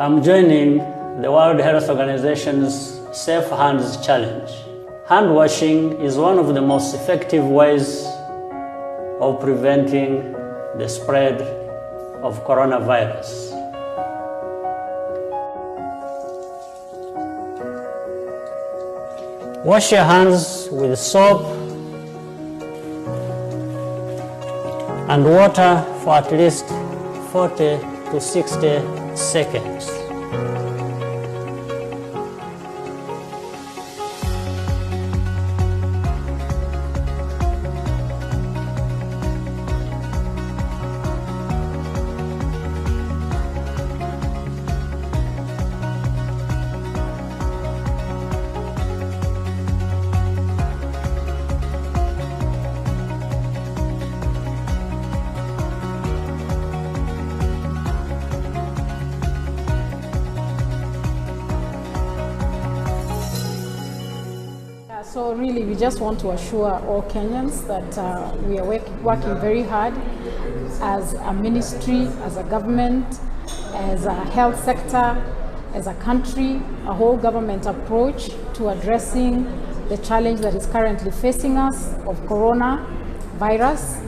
I'm joining the World Health Organization's Safe Hands Challenge. Hand washing is one of the most effective ways of preventing the spread of coronavirus. Wash your hands with soap and water for at least 40 to 60 seconds. So really, we just want to assure all Kenyans that we are working very hard as a ministry, as a government, as a health sector, as a country, a whole government approach to addressing the challenge that is currently facing us of coronavirus.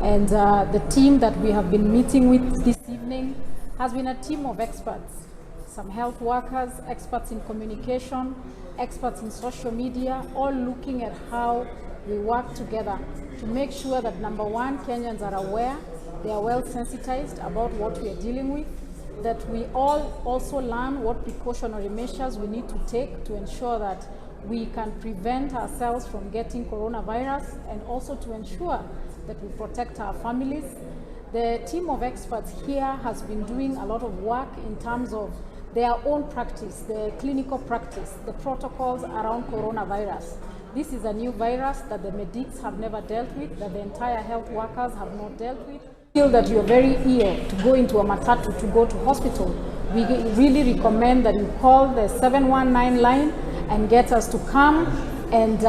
And the team that we have been meeting with this evening has been a team of experts. Some health workers, experts in communication, experts in social media, all looking at how we work together to make sure that, number one, Kenyans are aware, they are well sensitized about what we are dealing with, that we all also learn what precautionary measures we need to take to ensure that we can prevent ourselves from getting coronavirus, and also to ensure that we protect our families. The team of experts here has been doing a lot of work in terms of their own practice, the clinical practice, the protocols around coronavirus. This is a new virus that the medics have never dealt with, that the entire health workers have not dealt with. Feel that you're very ill to go into a matatu, to go to hospital, we really recommend that you call the 719 line and get us to come and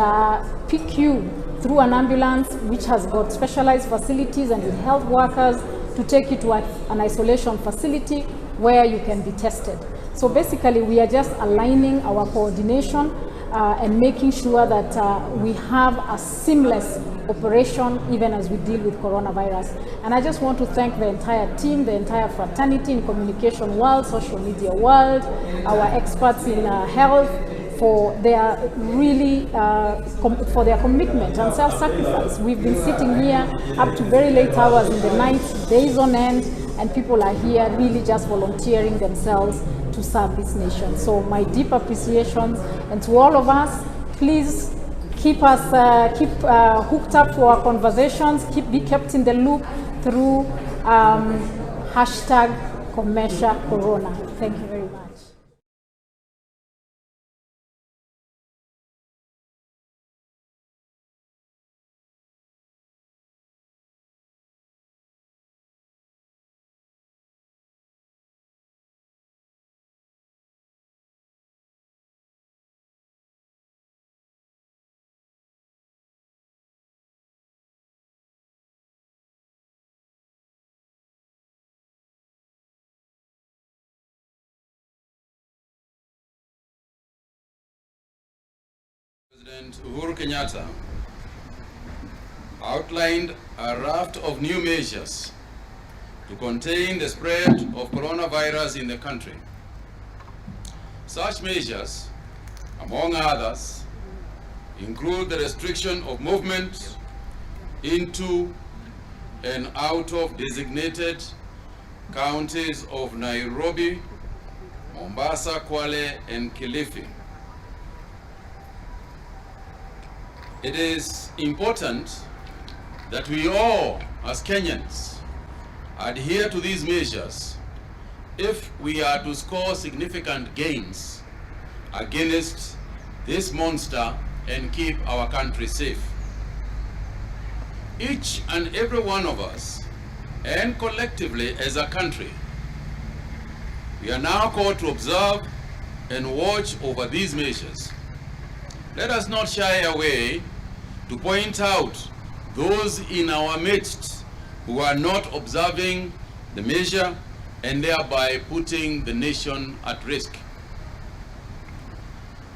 pick you through an ambulance which has got specialized facilities and with health workers to take you to an isolation facility where you can be tested. So basically, we are just aligning our coordination and making sure that we have a seamless operation even as we deal with coronavirus. And I just want to thank the entire team, the entire fraternity in communication world, social media world, our experts in health, for their for their commitment and self-sacrifice. We've been sitting here up to very late hours in the night, days on end, and people are here really just volunteering themselves to serve this nation. So my deep appreciation, and to all of us, please keep us hooked up to our conversations, be kept in the loop through #ComeshaCorona. Thank you very much. President Uhuru Kenyatta outlined a raft of new measures to contain the spread of coronavirus in the country. Such measures, among others, include the restriction of movement into and out of designated counties of Nairobi, Mombasa, Kwale, and Kilifi. It is important that we all, as Kenyans, adhere to these measures if we are to score significant gains against this monster and keep our country safe. Each and every one of us, and collectively as a country, we are now called to observe and watch over these measures. Let us not shy away to point out those in our midst who are not observing the measure and thereby putting the nation at risk.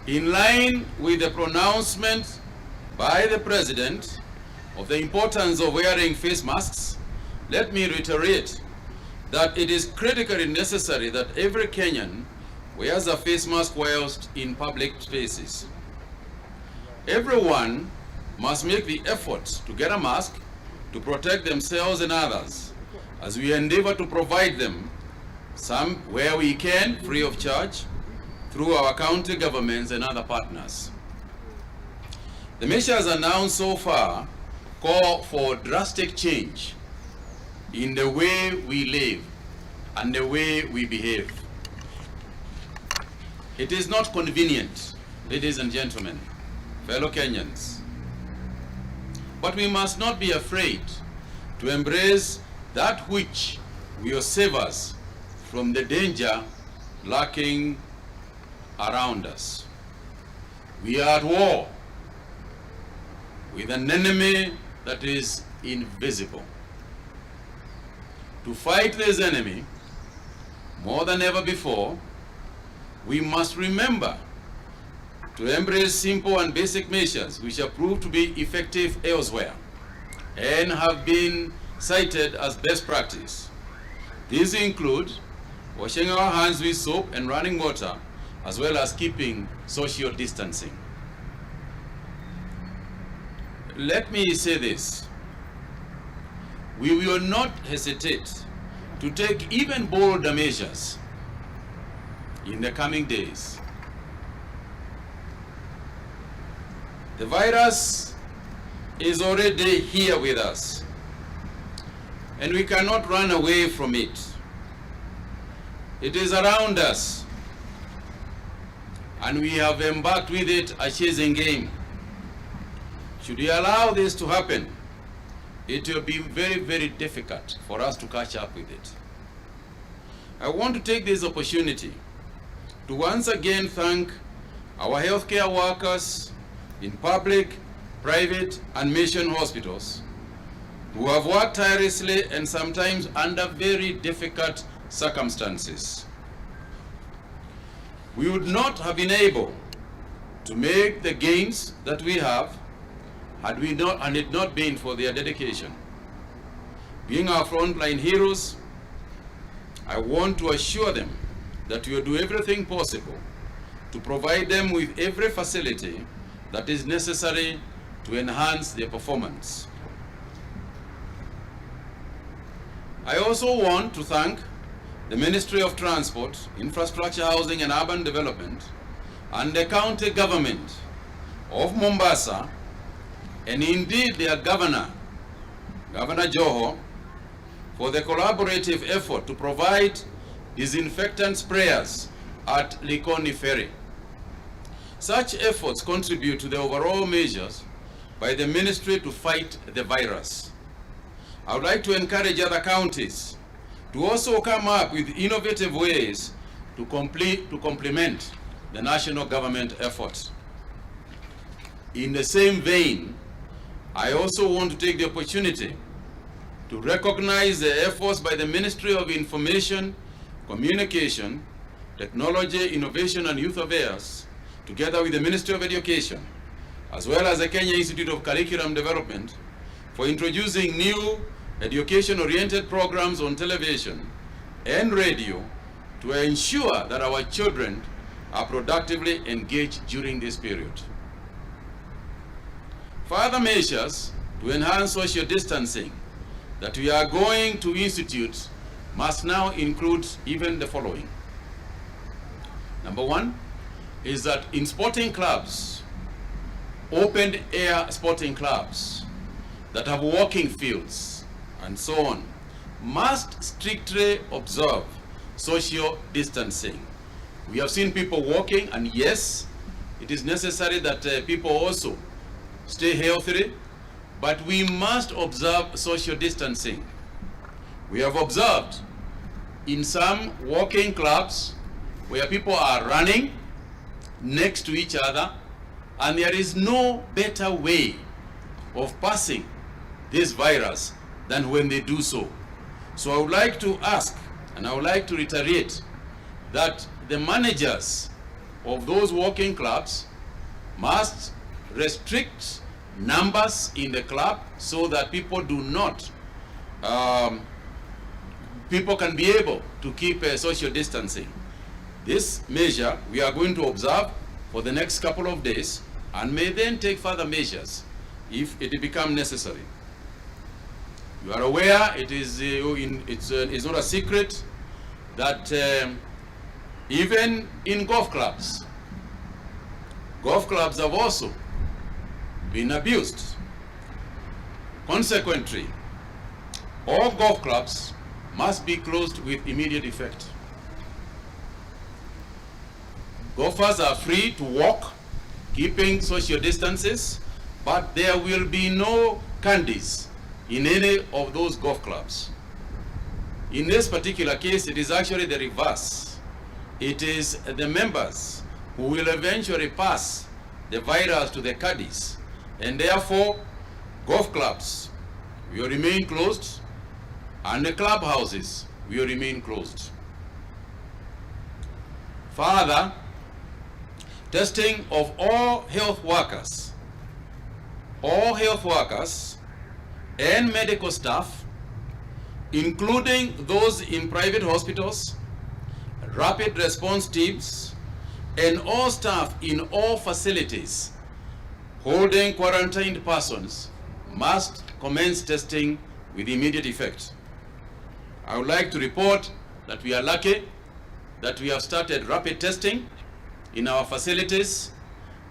In line with the pronouncement by the President of the importance of wearing face masks, let me reiterate that it is critically necessary that every Kenyan wears a face mask whilst in public spaces. Everyone must make the effort to get a mask to protect themselves and others, as we endeavor to provide them some where we can, free of charge, through our county governments and other partners. The measures announced so far call for drastic change in the way we live and the way we behave. It is not convenient, ladies and gentlemen, fellow Kenyans, but we must not be afraid to embrace that which will save us from the danger lurking around us. We are at war with an enemy that is invisible. To fight this enemy, more than ever before, we must remember to embrace simple and basic measures which have proved to be effective elsewhere and have been cited as best practice. These include washing our hands with soap and running water, as well as keeping social distancing. Let me say this: we will not hesitate to take even bolder measures in the coming days. The virus is already here with us, and we cannot run away from it. It is around us, and we have embarked with it a chasing game. Should we allow this to happen, it will be very, very difficult for us to catch up with it. I want to take this opportunity to once again thank our healthcare workers in public, private, and mission hospitals who have worked tirelessly and sometimes under very difficult circumstances. We would not have been able to make the gains that we have had it not been for their dedication. Being our frontline heroes, I want to assure them that we will do everything possible to provide them with every facility that is necessary to enhance their performance. I also want to thank the Ministry of Transport, Infrastructure, Housing and Urban Development, and the county government of Mombasa, and indeed their governor, Governor Joho, for the collaborative effort to provide disinfectant sprayers at Likoni Ferry. Such efforts contribute to the overall measures by the ministry to fight the virus. I would like to encourage other counties to also come up with innovative ways to complement the national government efforts. In the same vein, I also want to take the opportunity to recognize the efforts by the Ministry of Information, Communication, Technology, Innovation and Youth Affairs, together with the Ministry of Education, as well as the Kenya Institute of Curriculum Development, for introducing new education-oriented programs on television and radio to ensure that our children are productively engaged during this period. Further measures to enhance social distancing that we are going to institute must now include even the following. Number one is that in sporting clubs, open air sporting clubs that have walking fields and so on, must strictly observe social distancing. We have seen people walking, and yes, it is necessary that people also stay healthy, but we must observe social distancing. We have observed in some walking clubs where people are running next to each other, and there is no better way of passing this virus than when they do so. So I would like to ask And I would like to reiterate that the managers of those working clubs must restrict numbers in the club so that people do not, people can be able to keep social distancing. This measure we are going to observe for the next couple of days and may then take further measures if it becomes necessary. You are aware, it's not a secret that even in golf clubs have also been abused. Consequently, all golf clubs must be closed with immediate effect. Golfers are free to walk, keeping social distances, but there will be no candies in any of those golf clubs. In this particular case, it is actually the reverse. It is the members who will eventually pass the virus to the caddies, and therefore golf clubs will remain closed and the clubhouses will remain closed. Further, testing of all health workers and medical staff, including those in private hospitals, rapid response teams, and all staff in all facilities holding quarantined persons must commence testing with immediate effect. I would like to report that we are lucky that we have started rapid testing in our facilities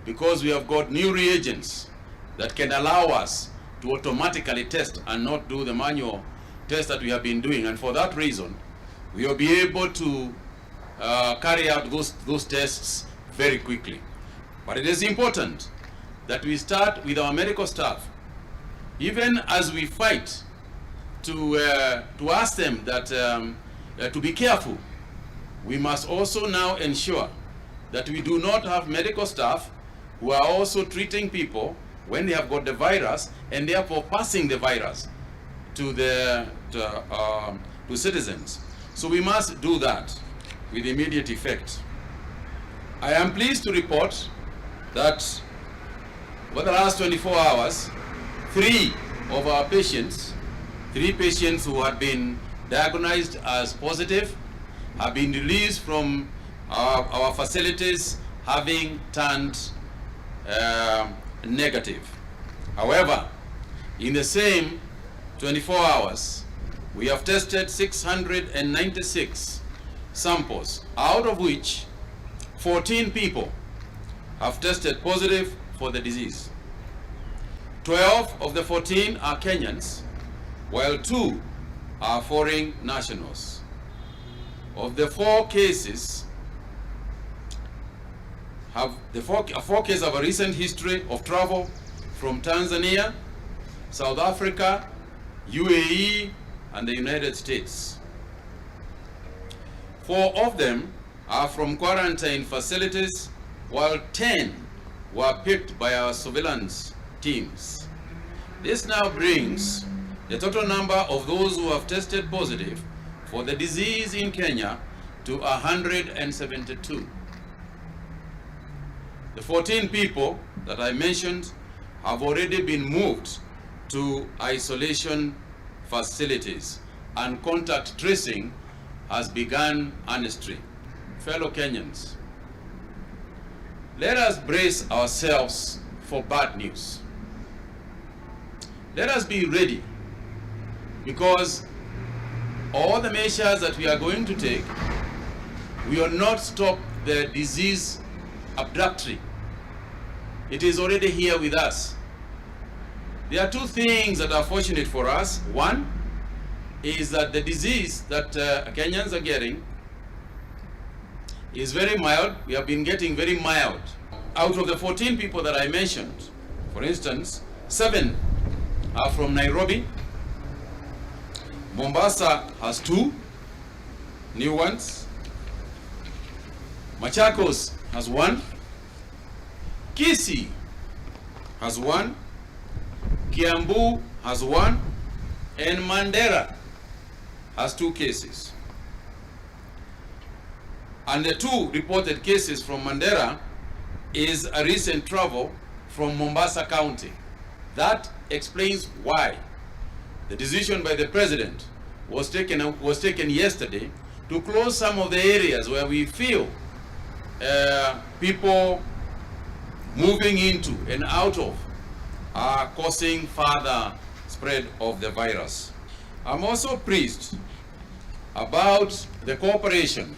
because we have got new reagents that can allow us to automatically test and not do the manual test that we have been doing. And for that reason, we will be able to carry out those tests very quickly. But it is important that we start with our medical staff, even as we fight to ask them that to be careful. We must also now ensure that we do not have medical staff who are also treating people when they have got the virus and therefore passing the virus to citizens. So we must do that with immediate effect. I am pleased to report that over the last 24 hours, three patients who had been diagnosed as positive have been released from our facilities, having turned negative. However, in the same 24 hours, we have tested 696 samples, out of which 14 people have tested positive for the disease. 12 of the 14 are Kenyans, while 2 are foreign nationals. Of the 4 cases, four cases have a recent history of travel from Tanzania, South Africa, UAE, and the United States. 4 of them are from quarantine facilities, while 10 were picked by our surveillance teams. This now brings the total number of those who have tested positive for the disease in Kenya to 172. The 14 people that I mentioned have already been moved to isolation facilities, and contact tracing has begun earnestly. Fellow Kenyans, let us brace ourselves for bad news. Let us be ready, because all the measures that we are going to take will not stop the disease abruptly. It is already here with us. There are 2 things that are fortunate for us. One is that the disease that Kenyans are getting is very mild. We have been getting very mild. Out of the 14 people that I mentioned, for instance, 7 are from Nairobi. Mombasa has 2 new ones. Machakos has 1. Kisii has 1. Kiambu has 1. And Mandera has 2 cases. And the 2 reported cases from Mandera is a recent travel from Mombasa County. That explains why the decision by the president was taken yesterday to close some of the areas where we feel people moving into and out of are causing further spread of the virus. I'm also pleased about the cooperation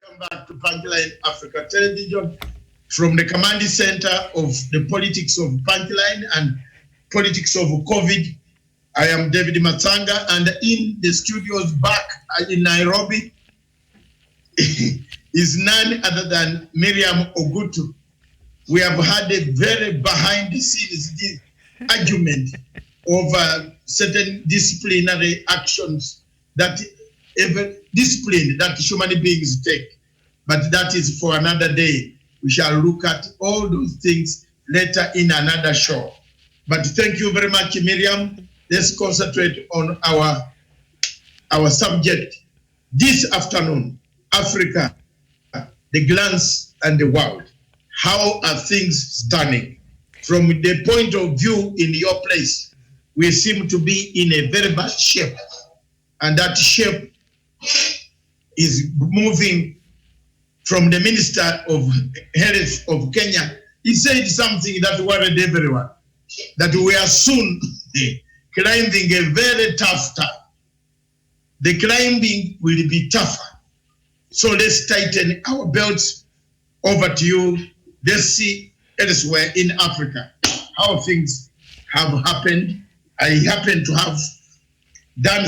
Welcome back to Punchline Africa Television from the command center of the politics of Punchline and politics of COVID. I am David Matanga, and in the studios back in Nairobi is none other than Miriam Ogutu. We have had a very behind the scenes argument over certain disciplinary actions that discipline that human beings take. But that is for another day. We shall look at all those things later in another show. But thank you very much, Miriam. Let's concentrate on our subject this afternoon, Africa, the glance and the world. How are things standing? From the point of view in your place, we seem to be in a very bad shape. And that shape is moving from the Minister of Health of Kenya. He said something that worried everyone, that we are soon climbing a very tough time. The climbing will be tougher. So let's tighten our belts. Over to you. Let's see elsewhere in Africa how things have happened. I happen to have done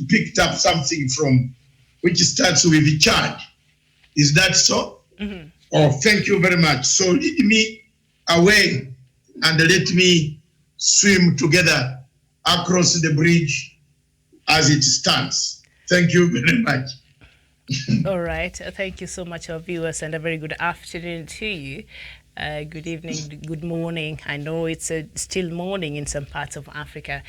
picked up something from which starts with Chad. Is that so? Mm-hmm. Oh, thank you very much. So lead me away and let me swim together across the bridge as it stands. Thank you very much. All right. Thank you so much, our viewers, and a very good afternoon to you. Good evening, good morning. I know it's still morning in some parts of Africa.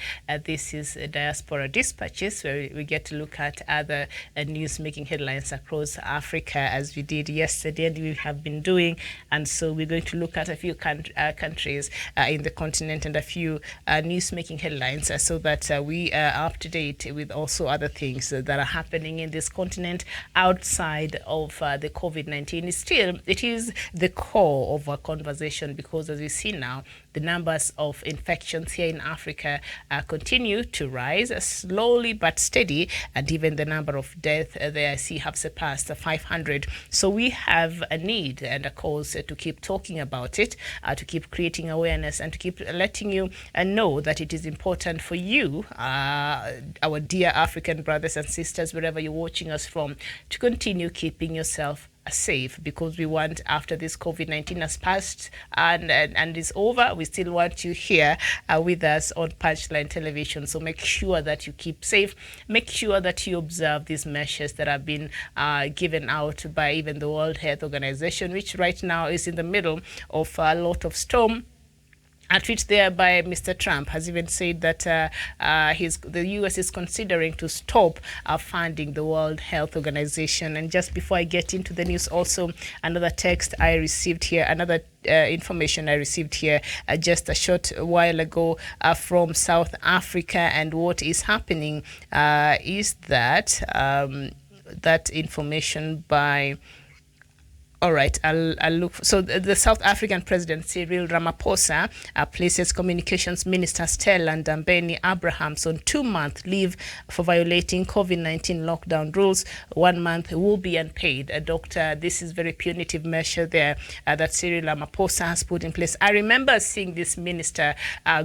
This is Diaspora Dispatches, where we get to look at other news making headlines across Africa, as we did yesterday and we have been doing. And so we're going to look at a few countries in the continent and a few news making headlines so that we are up to date with also other things that are happening in this continent outside of the COVID-19. It is the core of our conversation, because as we see now, the numbers of infections here in Africa continue to rise slowly but steady, and even the number of deaths there I see have surpassed 500. So we have a need and a cause to keep talking about it, to keep creating awareness, and to keep letting you know that it is important for you, our dear African brothers and sisters, wherever you're watching us from, to continue keeping yourself safe, because we want, after this COVID-19 has passed and is over, we still want you here with us on Punchline Television. So make sure that you keep safe. Make sure that you observe these measures that have been given out by even the World Health Organization, which right now is in the middle of a lot of storm. A tweet there by Mr. Trump has even said that the U.S. is considering to stop funding the World Health Organization. And just before I get into the news, also another text I received here, another information I received here just a short while ago from South Africa. And what is happening is that that information by... All right, I'll look. So the South African President Cyril Ramaphosa places Communications Minister Stella Ndabeni-Abrahams on 2-month leave for violating COVID-19 lockdown rules. 1 month will be unpaid. Doctor, this is very punitive measure there that Cyril Ramaphosa has put in place. I remember seeing this minister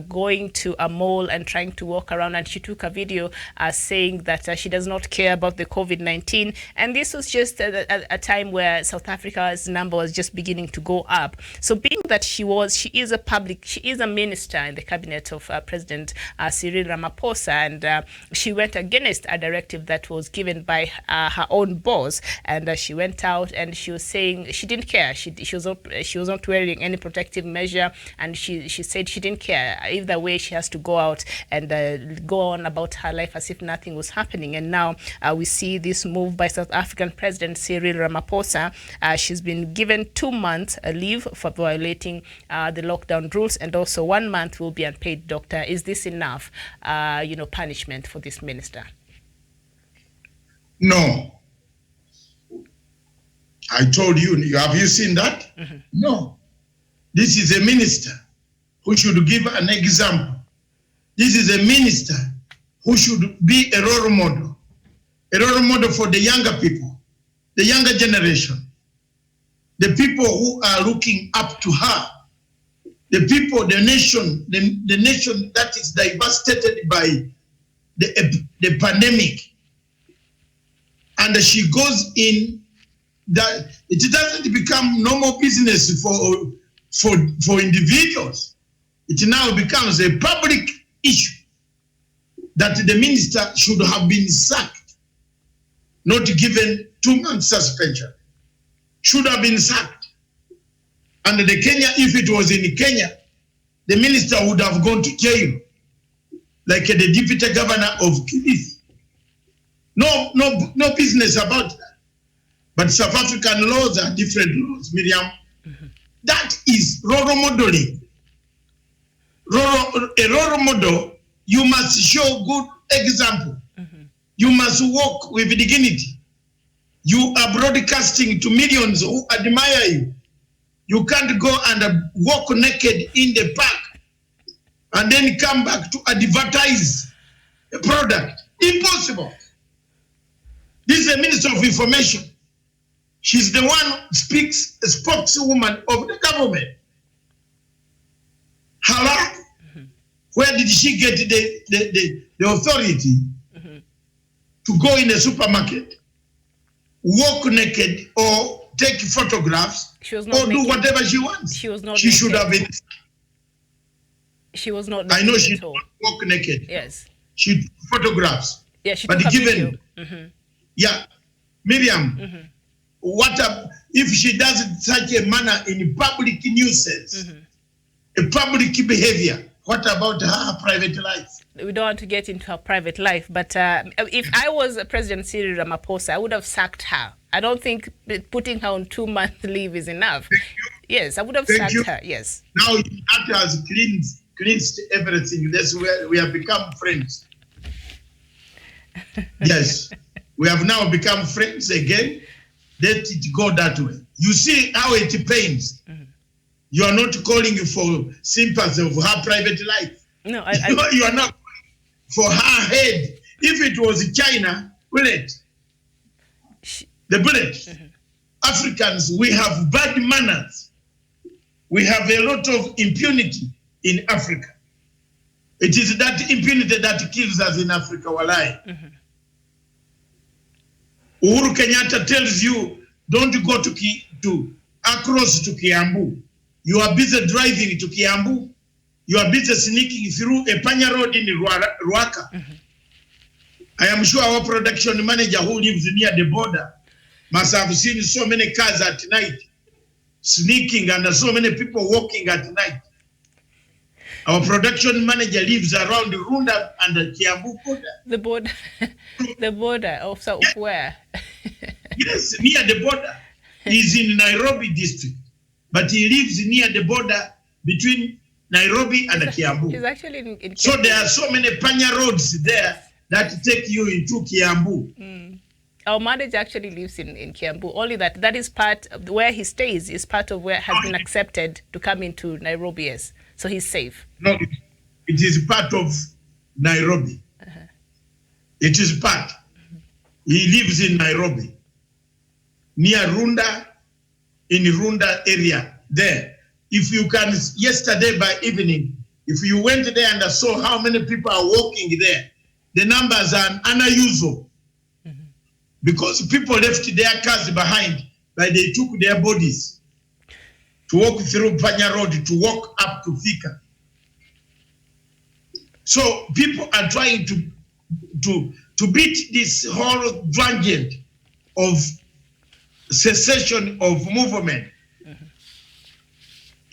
going to a mall and trying to walk around, and she took a video saying that she does not care about the COVID-19. And this was just a time where South Africa's number was just beginning to go up. So being that she is a minister in the cabinet of President Cyril Ramaphosa, and she went against a directive that was given by her own boss, and she went out and she was saying she didn't care. She was not wearing any protective measure, and she said she didn't care. Either way, she has to go out and go on about her life as if nothing was happening. And now we see this move by South African President Cyril Ramaphosa. She's been given 2 months leave for violating the lockdown rules, and also 1 month will be unpaid. Doctor, is this enough, punishment for this minister? No. I told you, have you seen that? Mm-hmm. No. This is a minister who should give an example. This is a minister who should be a role model for the younger people, the younger generation. The people who are looking up to her, the people, the nation that is devastated by the pandemic. And she goes in that it doesn't become normal business for individuals. It now becomes a public issue that the minister should have been sacked, not given 2 months suspension. Should have been sacked. And the Kenya, if it was in Kenya, the minister would have gone to jail, like the deputy governor of Kilifi. No business about that. But South African laws are different laws, Miriam. Mm-hmm. That is role modeling. A role model, you must show good example. Mm-hmm. You must walk with dignity. You are broadcasting to millions who admire you. You can't go and walk naked in the park and then come back to advertise a product. Impossible. This is a Minister of Information. She's the one who a spokeswoman of the government. Hello? Mm-hmm. Where did she get the authority mm-hmm. to go in a supermarket, walk naked, or take photographs, or do whatever she wants? She was not. She should have been. She was not. I know she did not walk naked. Yes. She took photographs. Yeah, she but took a given. video. Mm-hmm. Yeah, Miriam. Mm-hmm. if she does such a manner in public nuisance, a public behavior? What about her private life? We don't want to get into her private life, but if I was President Cyril Ramaphosa, I would have sacked her. I don't think putting her on 2-month leave is enough. Yes, I would have sacked her, yes. Now that has cleansed everything. That's where we have become friends. Yes, we have now become friends again. Let it go that way. You see how it pains. You are not calling for sympathy of her private life. No, you are not for her head. If it was China, bullet. The bullet. Africans, we have bad manners. We have a lot of impunity in Africa. It is that impunity that kills us in Africa, walai. Uhuru Kenyatta tells you, don't go across to Kiambu. You are busy driving to Kiambu. You are busy sneaking through a Panya road in Ruaka. I am sure our production manager who lives near the border must have seen so many cars at night sneaking and so many people walking at night. Our production manager lives around Runda and the Kiambu border. The border, the border of where? Yes, near the border. He's in Nairobi district, but he lives near the border between Nairobi and Kiambu. He's actually in Kiambu. So there are so many Panya roads there that take you into Kiambu. Our manager actually lives in Kiambu. Only that is part of where he stays is part of where has been accepted to come into Nairobi. Yes, so he's safe. No, it is part of Nairobi. It is part. He lives in Nairobi, near Runda, in Runda area there. If you can, yesterday by evening, if you went there and saw how many people are walking there, the numbers are unusual. Because people left their cars behind, but they took their bodies to walk through Panya Road, to walk up to Thika. So people are trying to beat this whole drangent of cessation of movement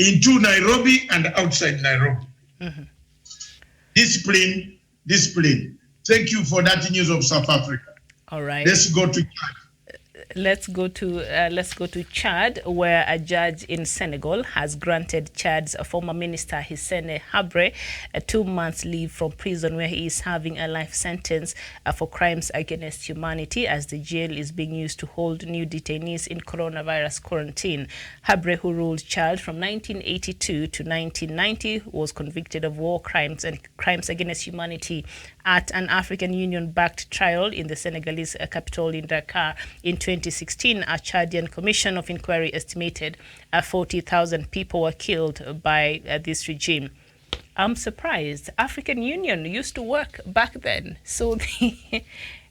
into Nairobi and outside Nairobi. Discipline. Thank you for that news of South Africa. All right. Let's go to Chad. Let's go to Chad, where a judge in Senegal has granted Chad's former minister Hissène Habré a 2-month leave from prison, where he is having a life sentence for crimes against humanity, as the jail is being used to hold new detainees in coronavirus quarantine. Habré, who ruled Chad from 1982 to 1990, was convicted of war crimes and crimes against humanity at an African Union-backed trial in the Senegalese capital in Dakar in 2016. A Chadian commission of inquiry estimated 40,000 people were killed by this regime. I'm surprised. African Union used to work back then, so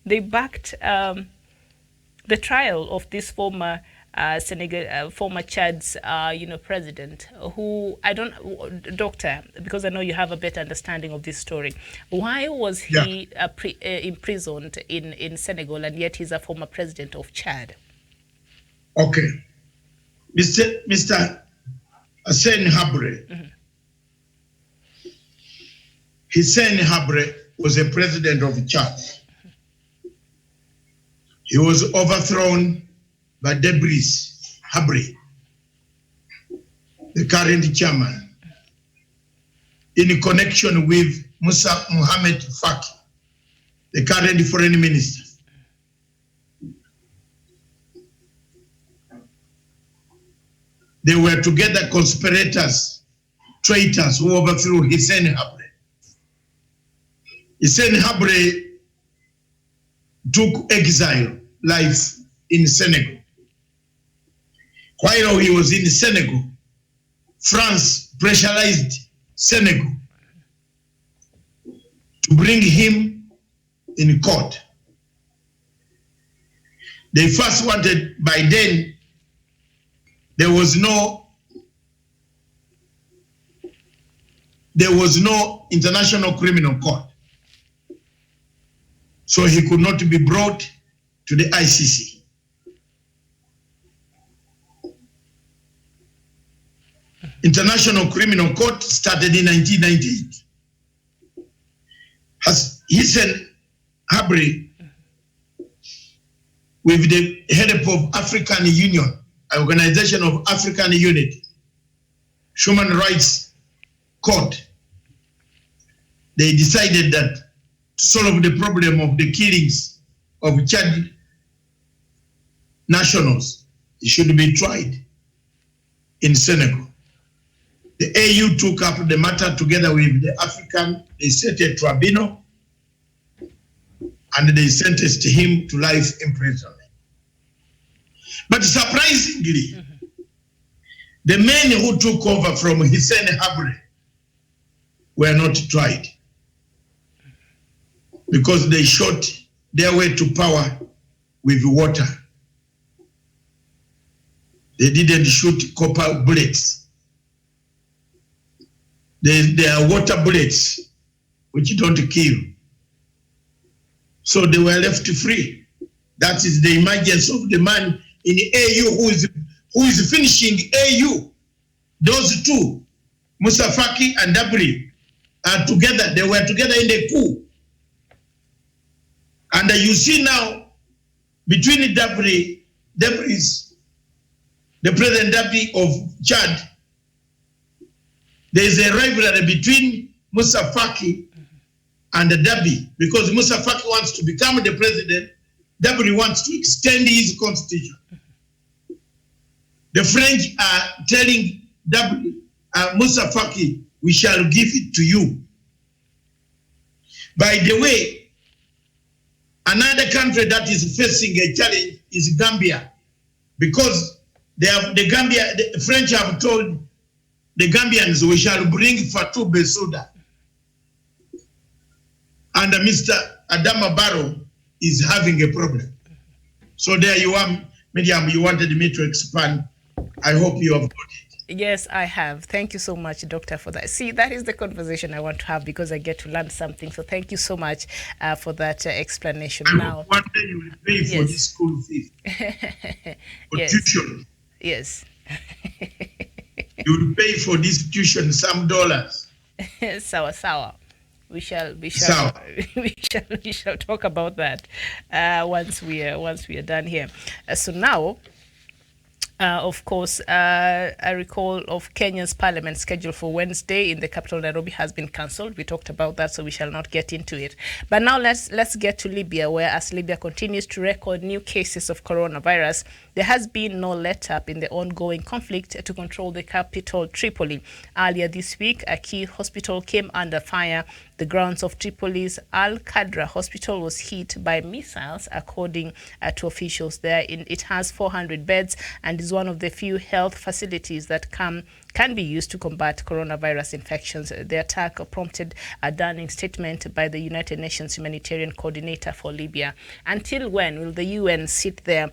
they backed the trial of this former former Chad's president, who doctor, because I know you have a better understanding of this story. Why was he imprisoned in Senegal, and yet he's a former president of Chad? Okay, Mr. Hissène Habré. Hissène Habré was a president of Chad. He was overthrown by Debris Habré, the current chairman, in connection with Musa Mohamed Faki, the current foreign minister. They were together conspirators, traitors who overthrew Hissène Habré. Hissène Habré took exile life in Senegal. While he was in Senegal, France pressurized Senegal to bring him in court. They first wanted, by then, there was no international criminal court. So he could not be brought to the ICC. International Criminal Court started in 1998. Hissène Habré, with the help of African Union, Organization of African Unity, Human Rights Court, they decided that to solve the problem of the killings of Chad nationals, it should be tried in Senegal. The AU took up the matter together with the African, they set a tribunal and they sentenced him to life imprisonment. But surprisingly, the men who took over from Hissène Habré were not tried because they shot their way to power with water. They didn't shoot copper bullets. They are water bullets which don't kill. So they were left free. That is the emergence of the man in the AU who is finishing AU. Those two, Moussa Faki and Dabri, are together. They were together in the coup. And you see now, between Dabri is the President Dabri of Chad, there is a rivalry between Moussa Faki and Dabri, because Moussa Faki wants to become the president, Dabri wants to extend his constitution. The French are telling Dabri, Moussa Faki, we shall give it to you. By the way, another country that is facing a challenge is Gambia, because the French have told the Gambians, we shall bring Fatou Bensouda. And Mr. Adama Barrow is having a problem. So there you are, Miriam, you wanted me to expand. I hope you have got it. Yes, I have. Thank you so much, Doctor, for that. See, that is the conversation I want to have because I get to learn something. So thank you so much for that explanation. And now, one day you will pay for this school fee. For yes. tuition. Yes. You will pay for this tuition some dollars. Sawa. We shall talk about that once we are done here. So now, of course, a recall of Kenya's parliament scheduled for Wednesday in the capital Nairobi has been cancelled. We talked about that, so we shall not get into it. But now let's get to Libya, where as Libya continues to record new cases of coronavirus, there has been no let-up in the ongoing conflict to control the capital, Tripoli. Earlier this week, a key hospital came under fire. The grounds of Tripoli's Al-Qadra hospital was hit by missiles, according to officials there. It has 400 beds and is one of the few health facilities that can be used to combat coronavirus infections. The attack prompted a damning statement by the United Nations humanitarian coordinator for Libya. Until when will the UN sit there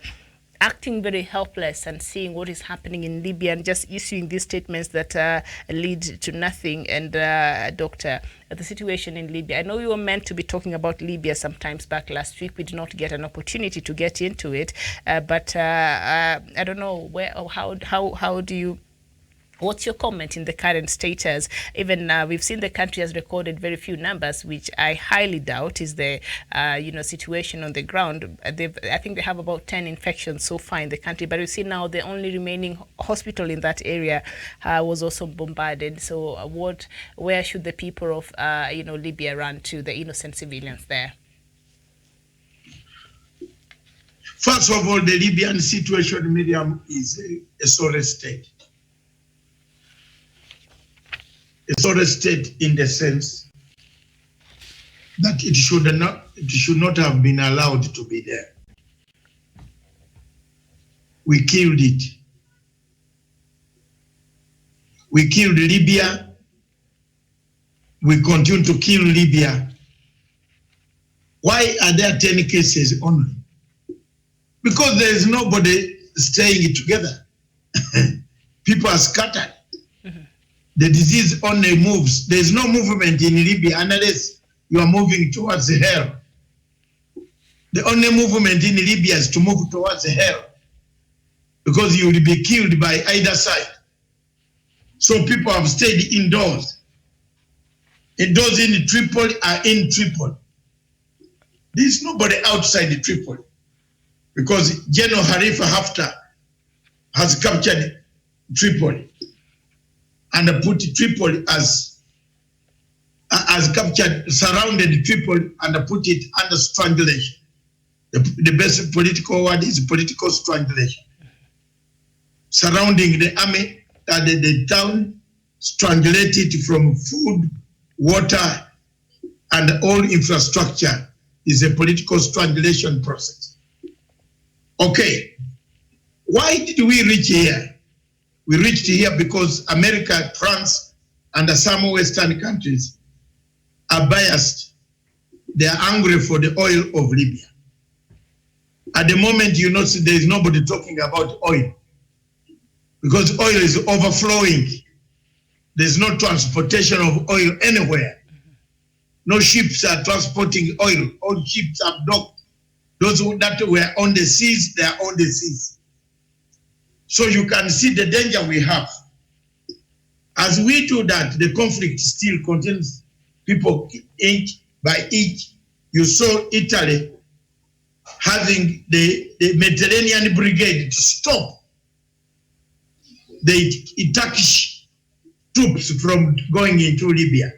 acting very helpless and seeing what is happening in Libya and just issuing these statements that lead to nothing? And Doctor, the situation in Libya, I know you were meant to be talking about Libya sometimes back last week. We did not get an opportunity to get into it, but I don't know where or how do you... What's your comment in the current status? Even we've seen the country has recorded very few numbers, which I highly doubt is the situation on the ground. I think they have about 10 infections so far in the country, but we see now the only remaining hospital in that area was also bombarded. So where should the people of Libya run to, the innocent civilians there? First of all, the Libyan situation, Miriam, is a sorry state. A sorry state in the sense that it should not have been allowed to be there. We killed it. We killed Libya. We continue to kill Libya. Why are there 10 cases only? Because there is nobody staying together. People are scattered. The disease only moves. There is no movement in Libya unless you are moving towards hell. The only movement in Libya is to move towards hell, because you will be killed by either side. So people have stayed indoors. And those in Tripoli are in Tripoli. There's nobody outside the Tripoli because General Khalifa Haftar has captured Tripoli and put Tripoli as captured, surrounded Tripoli and put it under strangulation. The best political word is political strangulation. Surrounding the army, the town, strangulated from food, water, and all infrastructure is a political strangulation process. Okay, why did we reach here? We reached here because America, France, and some Western countries are biased. They are angry for the oil of Libya. At the moment, you know, there is nobody talking about oil because oil is overflowing. There's no transportation of oil anywhere. No ships are transporting oil. All ships are docked. Those that were on the seas, they are on the seas. So you can see the danger we have. As we do that, the conflict still continues. People inch by inch. You saw Italy having the Mediterranean Brigade to stop the Turkish troops from going into Libya.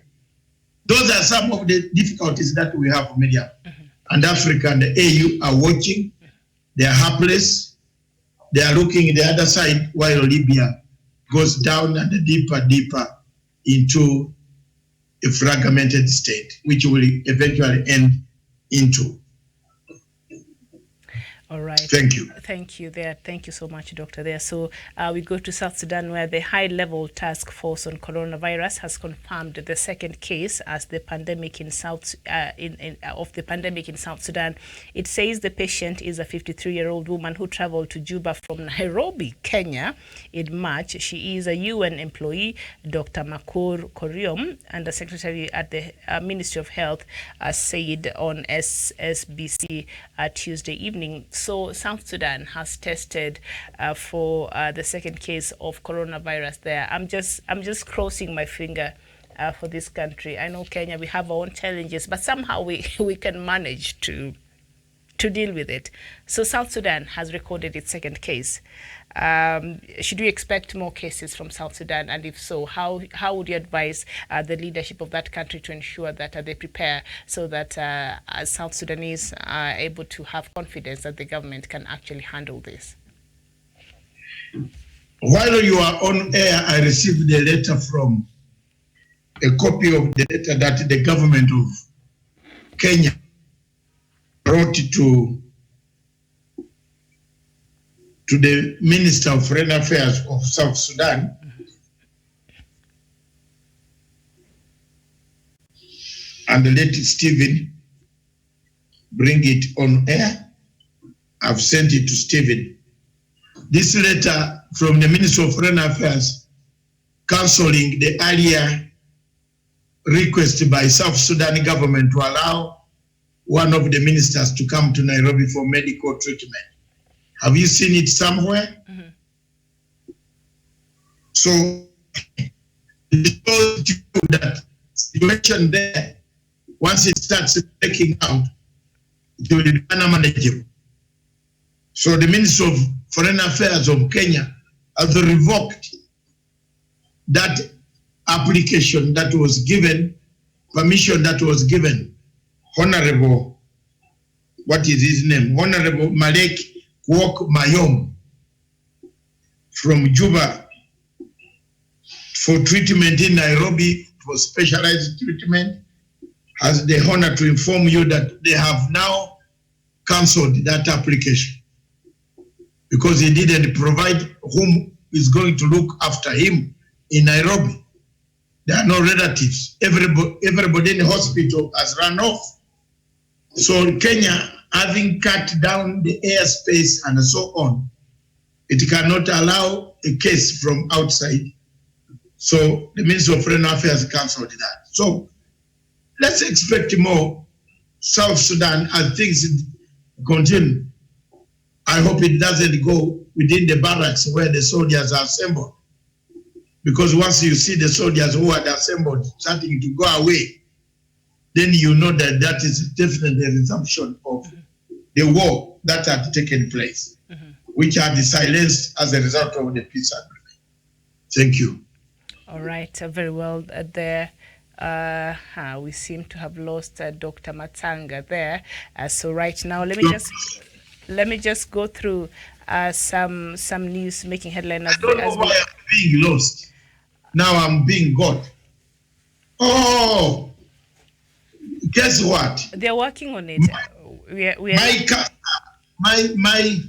Those are some of the difficulties that we have, Miriam. And Africa and the AU are watching. They are helpless. They are looking the other side while Libya goes down and deeper into a fragmented state, which will eventually end into. All right. Thank you. Thank you there. Thank you so much, Doctor there. So we go to South Sudan, where the high-level task force on coronavirus has confirmed the second case as the pandemic in South Sudan. It says the patient is a 53-year-old woman who traveled to Juba from Nairobi, Kenya, in March. She is a UN employee. Dr. Makur Koriom, and the secretary at the Ministry of Health, said on SSBC Tuesday evening. So South Sudan has tested for the second case of coronavirus there. I'm just crossing my finger for this country. I know Kenya, we have our own challenges, but somehow we can manage to deal with it. So South Sudan has recorded its second case. Should we expect more cases from South Sudan? And if so, how would you advise the leadership of that country to ensure that they prepare so that South Sudanese are able to have confidence that the government can actually handle this? While you are on air, I received a letter from a copy of the letter that the government of Kenya wrote to the Minister of Foreign Affairs of South Sudan, and let Stephen bring it on air. I've sent it to Stephen. This letter from the Minister of Foreign Affairs cancelling the earlier request by South Sudan government to allow one of the ministers to come to Nairobi for medical treatment. Have you seen it somewhere? Mm-hmm. So it shows you that situation there, once it starts breaking out, it will be unmanageable. So the Minister of Foreign Affairs of Kenya has revoked that application that was given, permission that was given, Honorable, what is his name? Honorable Malek Kwok Mayom from Juba for treatment in Nairobi, for specialized treatment, has the honor to inform you that they have now cancelled that application because he didn't provide whom is going to look after him in Nairobi. There are no relatives. Everybody in the hospital has run off. So Kenya, having cut down the airspace and so on, it cannot allow a case from outside. So the Ministry of Foreign Affairs cancelled that. So let's expect more South Sudan as things continue. I hope it doesn't go within the barracks where the soldiers are assembled. Because once you see the soldiers who had assembled starting to go away, then you know that that is definitely a resumption of the war that had taken place, which had silenced as a result of the peace agreement. Thank you. All right, very well there. We seem to have lost Dr. Matanga there. So right now, let me just go through some news making headline. I don't know why I'm being lost. Now I'm being got. Oh, guess what? They're working on it. My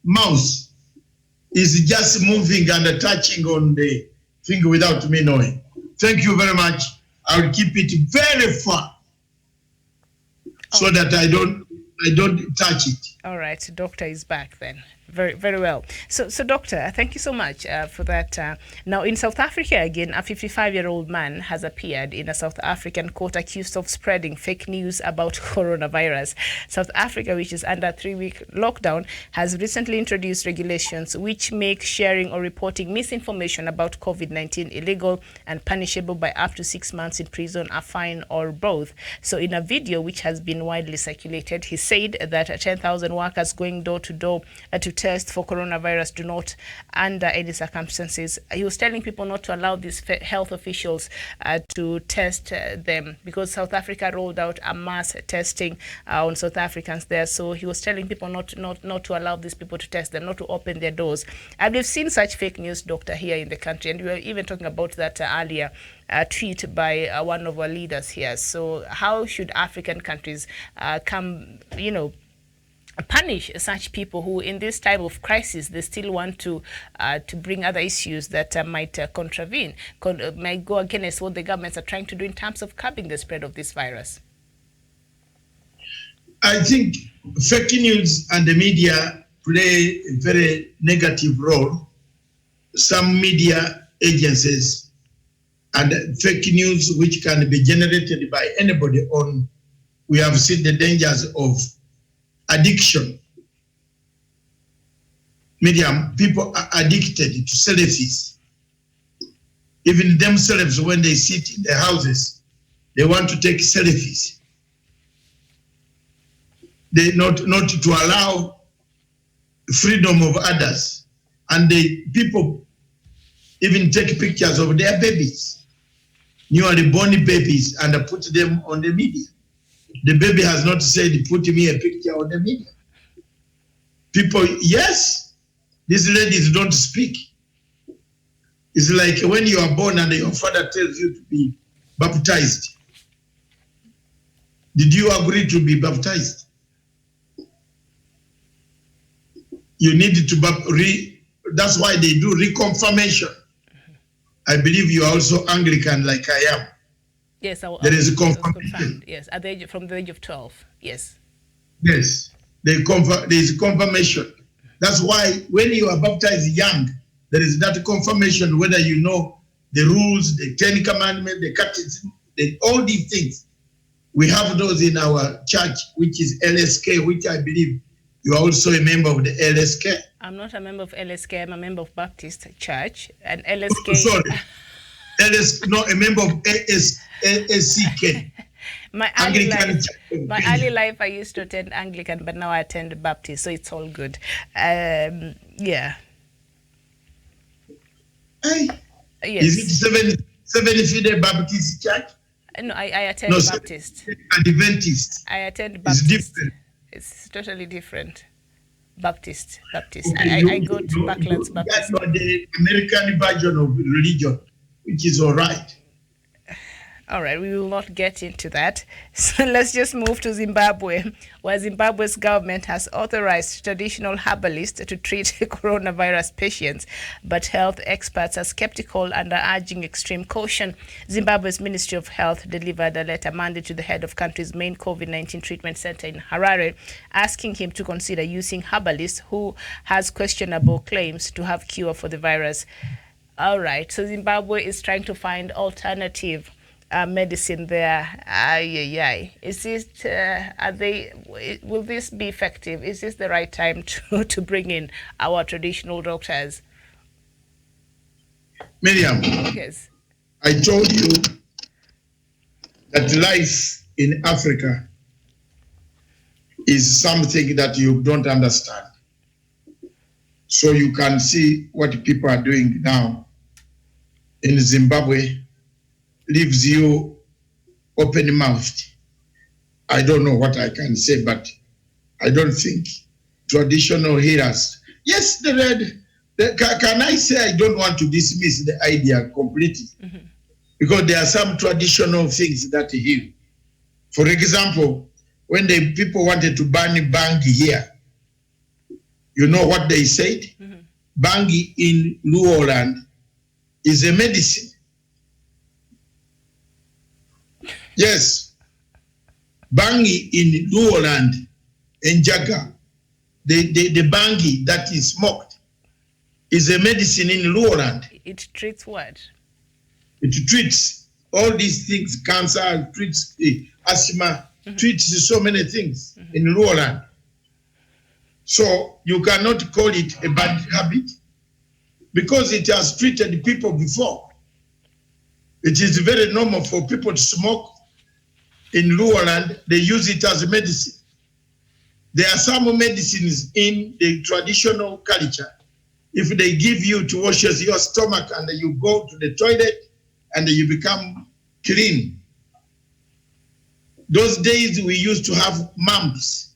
mouse is just moving and touching on the thing without me knowing. Thank you very much. I'll keep it very far so that I don't touch it. All right, doctor is back then. Very, very well. So doctor, thank you so much for that. Now, in South Africa again, a 55-year-old man has appeared in a South African court accused of spreading fake news about coronavirus. South Africa, which is under a 3-week lockdown, has recently introduced regulations which make sharing or reporting misinformation about COVID-19 illegal and punishable by up to 6 months in prison, a fine, or both. So in a video which has been widely circulated, he said that 10,000 workers going door to door to test for coronavirus do not, under any circumstances. He was telling people not to allow these health officials to test them, because South Africa rolled out a mass testing on South Africans there. So he was telling people not to allow these people to test them, not to open their doors. And we've seen such fake news, doctor, here in the country, and we were even talking about that earlier. Tweet by one of our leaders here. So how should African countries punish such people who, in this time of crisis, they still want to bring other issues that might might go against what the governments are trying to do in terms of curbing the spread of this virus? I think fake news and the media play a very negative role. Some media agencies and fake news which can be generated by anybody on, we have seen the dangers of addiction. Media, people are addicted to selfies. Even themselves, when they sit in their houses, they want to take selfies. They not to allow freedom of others. And people even take pictures of their babies, newly born babies, and put them on the media. The baby has not said, put me a picture on the media. People, yes, these ladies don't speak. It's like when you are born and your father tells you to be baptized. Did you agree to be baptized? You need to that's why they do reconfirmation. I believe you are also Anglican like I am. Yes, there is a confirmation. Yes, from the age of 12. Yes. Yes, there is confirmation. That's why when you are baptized young, there is that confirmation, whether you know the rules, the 10 Commandments, the catechism, all these things. We have those in our church, which is LSK, which I believe you are also a member of the LSK. I'm not a member of LSK. I'm a member of Baptist Church, and LSK. Sorry, a member of ASCK. My early life, I used to attend Anglican, but now I attend Baptist, so it's all good. Yeah. Hey, yes. Is it Seventh-day Baptist Church? No, I attend Baptist. Adventist. I attend Baptist. It's different. It's totally different. Baptist. Okay, I go to Backlands Baptist. You are the American version of religion, which is all right. All right, we will not get into that. So let's just move to Zimbabwe, where Zimbabwe's government has authorized traditional herbalists to treat coronavirus patients, but health experts are skeptical and are urging extreme caution. Zimbabwe's Ministry of Health delivered a letter Monday to the head of country's main COVID-19 treatment center in Harare, asking him to consider using herbalists who has questionable claims to have cure for the virus. All right, so Zimbabwe is trying to find alternative medicine there. Is it? Will this be effective? Is this the right time to bring in our traditional doctors? Miriam, Yes. I told you that life in Africa is something that you don't understand. So you can see what people are doing now in Zimbabwe leaves you open-mouthed. I don't know what I can say, but I don't think traditional healers. Yes, can I say I don't want to dismiss the idea completely? Because there are some traditional things that heal. For example, when the people wanted to ban bangi here, you know what they said? Bangi in Luoland is a medicine. Yes. Bangi in Luoland and Jaga, the bangi that is smoked is a medicine in Luoland. It treats what? It treats all these things, cancer, treats asthma, treats so many things in Luoland. So you cannot call it a bad habit because it has treated people before. It is very normal for people to smoke in Luoland. They use it as a medicine. There are some medicines in the traditional culture. If they give you to wash your stomach and you go to the toilet and you become clean. Those days we used to have mumps.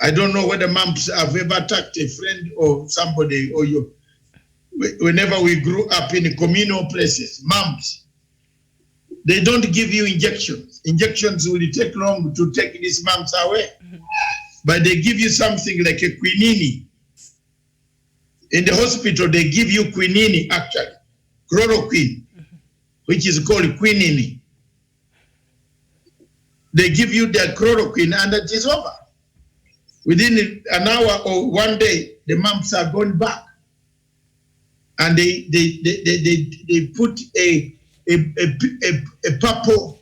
I don't know whether mumps have ever attacked a friend or somebody or you. Whenever we grew up in communal places, mumps, they don't give you injections. Injections will take long to take these mumps away. But they give you something like a quinine. In the hospital, they give you quinine, actually, chloroquine, which is called quinine. They give you the chloroquine and it is over. Within an hour or one day, the mumps are gone back. And they put a purple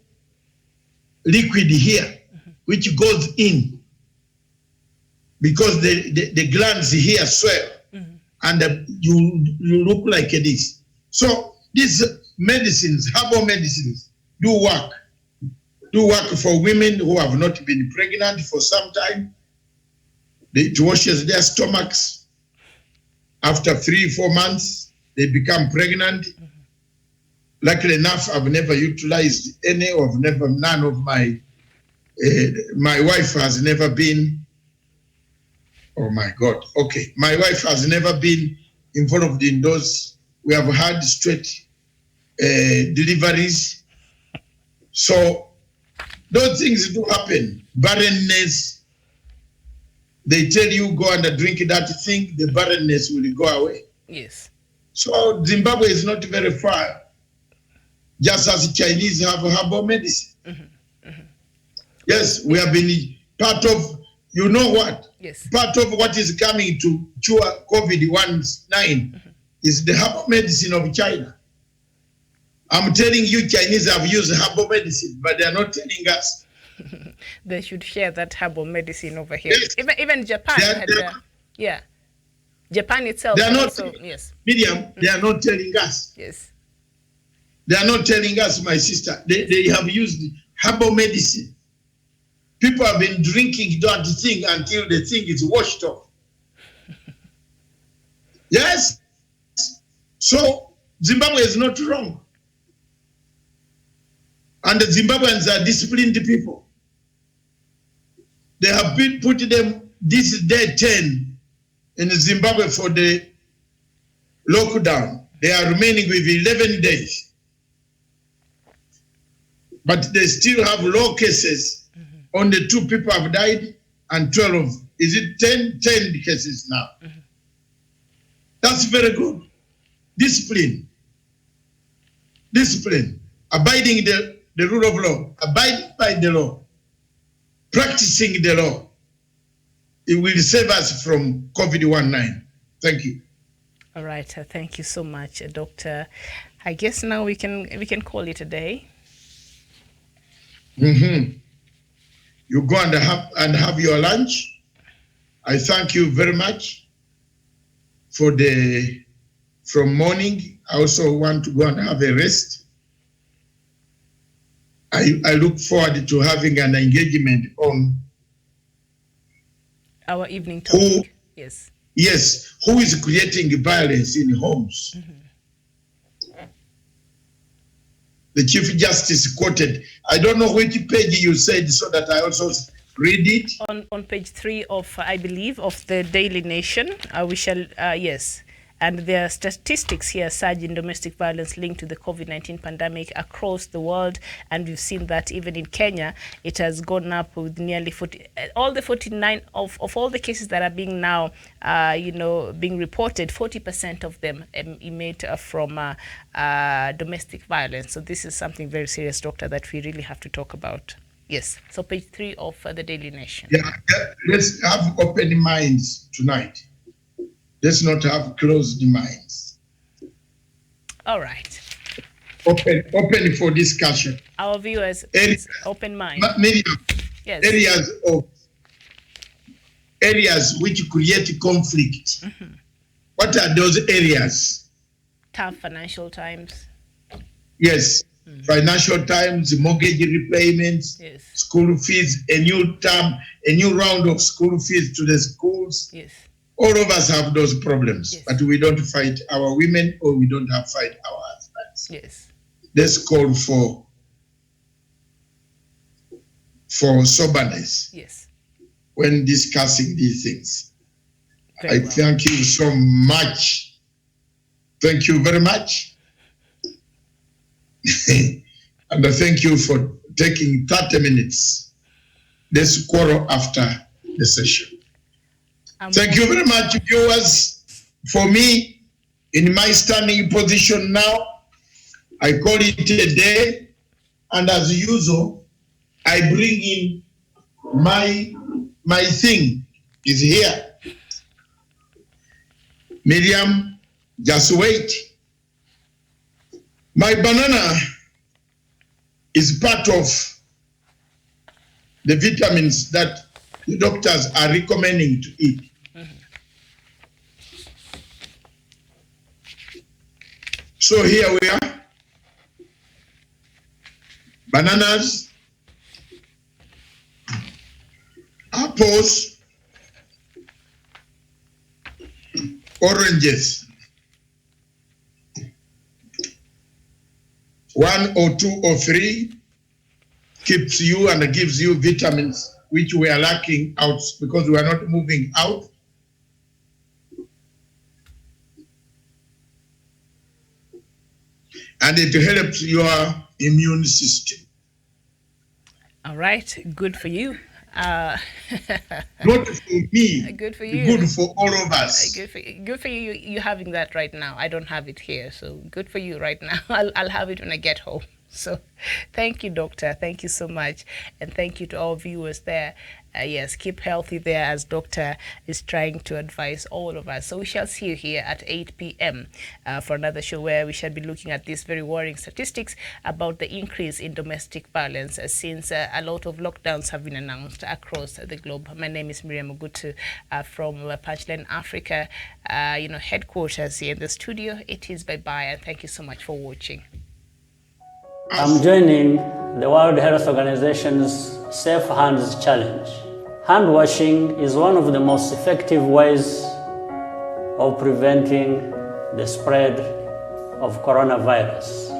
liquid here, which goes in because the glands here swell, and you look like this. So these medicines, herbal medicines, do work for women who have not been pregnant for some time. It washes their stomachs. After 3-4 months, they become pregnant. Luckily enough, I've never utilized any of none of my wife has never been. Oh my God. Okay, my wife has never been involved in those. We have had straight deliveries. So those things do happen. Barrenness. They tell you go and drink that thing, the barrenness will go away. Yes. So Zimbabwe is not very far. Just as the Chinese have herbal medicine. Yes, we have been part of, you know what? Yes. Part of what is coming to cure COVID-19 is the herbal medicine of China. I'm telling you, Chinese have used herbal medicine, but they are not telling us. They should share that herbal medicine over here. Yes. Even Japan yeah. Japan itself. They are not, also, yes. Miriam, they are not telling us. Yes. They are not telling us, my sister. They have used herbal medicine. People have been drinking that thing until the thing is washed off. Yes. So Zimbabwe is not wrong. And the Zimbabweans are disciplined people. They have been put them this is day 10 in Zimbabwe for the lockdown. They are remaining with 11 days. But they still have low cases. Only 2 people have died and 12. Is it 10 cases now? That's very good. Discipline. Discipline. Abiding the rule of law. Abiding by the law. Practicing the law. It will save us from COVID-19. Thank you. All right. Thank you so much, Doctor. I guess now we can call it a day. You go and have your lunch. I thank you very much for the from morning. I also want to go and have a rest. I look forward to having an engagement on our evening topic. Yes. Yes, who is creating violence in homes? The Chief Justice quoted. I don't know which page you said so that I also read it. On page 3 of, I believe, of the Daily Nation. We shall, yes. And there are statistics here, surge in domestic violence linked to the COVID-19 pandemic across the world. And we've seen that even in Kenya, it has gone up with nearly 40, all the 49 of all the cases that are being now, being reported, 40% of them emit from domestic violence. So this is something very serious, Doctor, that we really have to talk about. Yes. So page 3 of the Daily Nation. Yeah, let's have open minds tonight. Let's not have closed minds. All right. Open for discussion. Our viewers, open mind. Yes. Areas which create conflict. What are those areas? Tough financial times. Yes. Financial times, mortgage repayments, yes. School fees, a new round of school fees to the schools. Yes. All of us have those problems, yes. But we don't fight our women or we don't fight our husbands. Yes. Let's call for soberness. Yes. When discussing these things. Very well. Thank you so much. Thank you very much. And I thank you for taking 30 minutes. Let's quarrel after the session. Thank you very much, viewers. For me, in my standing position now, I call it a day, and as usual, I bring in my thing is here. Miriam, just wait. My banana is part of the vitamins that the doctors are recommending to eat. So here we are, bananas, apples, oranges, 1 or 2 or 3 keeps you and gives you vitamins which we are lacking out because we are not moving out. And it helps your immune system. All right, good for you. Not for me. Good for you. Good for all of us. Good for you. You having that right now. I don't have it here, so good for you right now. I'll have it when I get home. So thank you, Doctor. Thank you so much. And thank you to all viewers there. Yes, keep healthy there as Doctor is trying to advise all of us. So we shall see you here at 8 p.m. For another show where we shall be looking at these very worrying statistics about the increase in domestic violence since a lot of lockdowns have been announced across the globe. My name is Miriam Ogutu from Punchline Africa, headquarters here in the studio. It is bye-bye, and thank you so much for watching. I'm joining the World Health Organization's Safe Hands Challenge. Hand washing is one of the most effective ways of preventing the spread of coronavirus.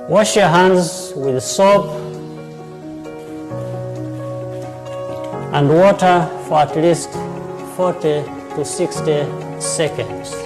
Wash your hands with soap and water for at least 40 to 60 seconds.